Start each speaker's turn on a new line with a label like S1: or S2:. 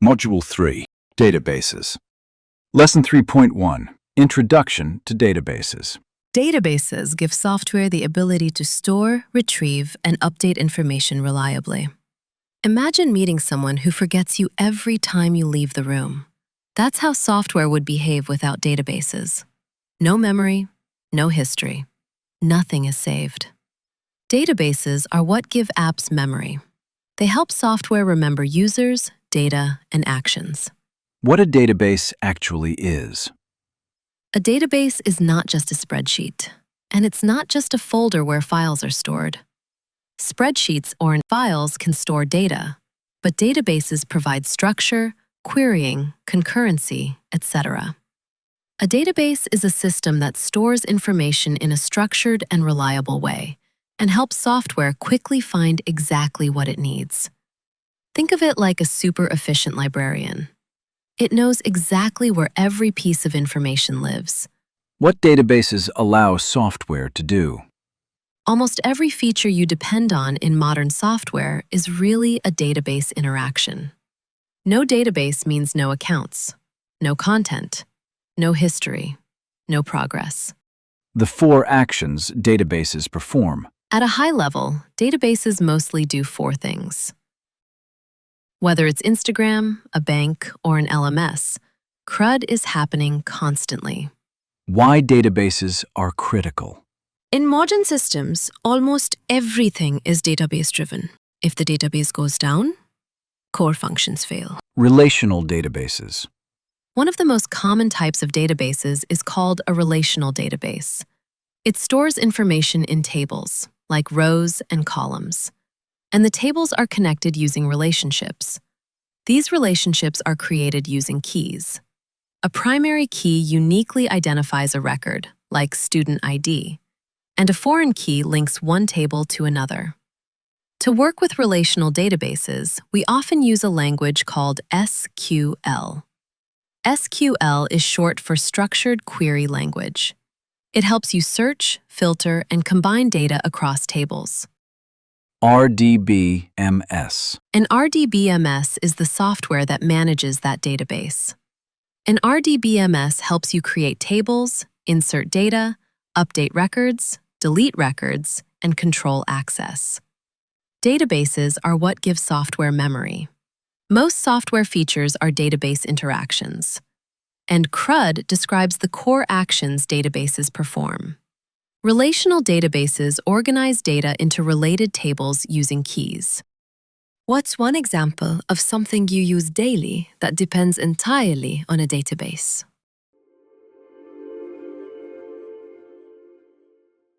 S1: Module 3, Databases. Lesson 3.1, Introduction to Databases.
S2: Databases give software the ability to store, retrieve, and update information reliably. Imagine meeting someone who forgets you every time you leave the room. That's how software would behave without databases. No memory, no history. Nothing is saved. Databases are what give apps memory. They help software remember users, data, and actions.
S1: What a database actually is.
S2: A database is not just a spreadsheet, and it's not just a folder where files are stored. Spreadsheets or files can store data, but databases provide structure, querying, concurrency, etc. A database is a system that stores information in a structured and reliable way and helps software quickly find exactly what it needs. Think of it like a super efficient librarian. It knows exactly where every piece of information lives.
S1: What databases allow software to do?
S2: Almost every feature you depend on in modern software is really a database interaction. No database means no accounts, no content, no history, no progress.
S1: The 4 actions databases perform.
S2: At a high level, databases mostly do 4 things. Whether it's Instagram, a bank, or an LMS, CRUD is happening constantly.
S1: Why databases are critical.
S2: In modern systems, almost everything is database-driven. If the database goes down, core functions fail.
S1: Relational databases.
S2: One of the most common types of databases is called a relational database. It stores information in tables, like rows and columns. And the tables are connected using relationships. These relationships are created using keys. A primary key uniquely identifies a record, like student ID, and a foreign key links one table to another. To work with relational databases, we often use a language called SQL. SQL is short for Structured Query Language. It helps you search, filter, and combine data across tables.
S1: RDBMS.
S2: An RDBMS is the software that manages that database. An RDBMS helps you create tables, insert data, update records, delete records, and control access. Databases are what give software memory. Most software features are database interactions, and CRUD describes the core actions databases perform. Relational databases organize data into related tables using keys. What's one example of something you use daily that depends entirely on a database?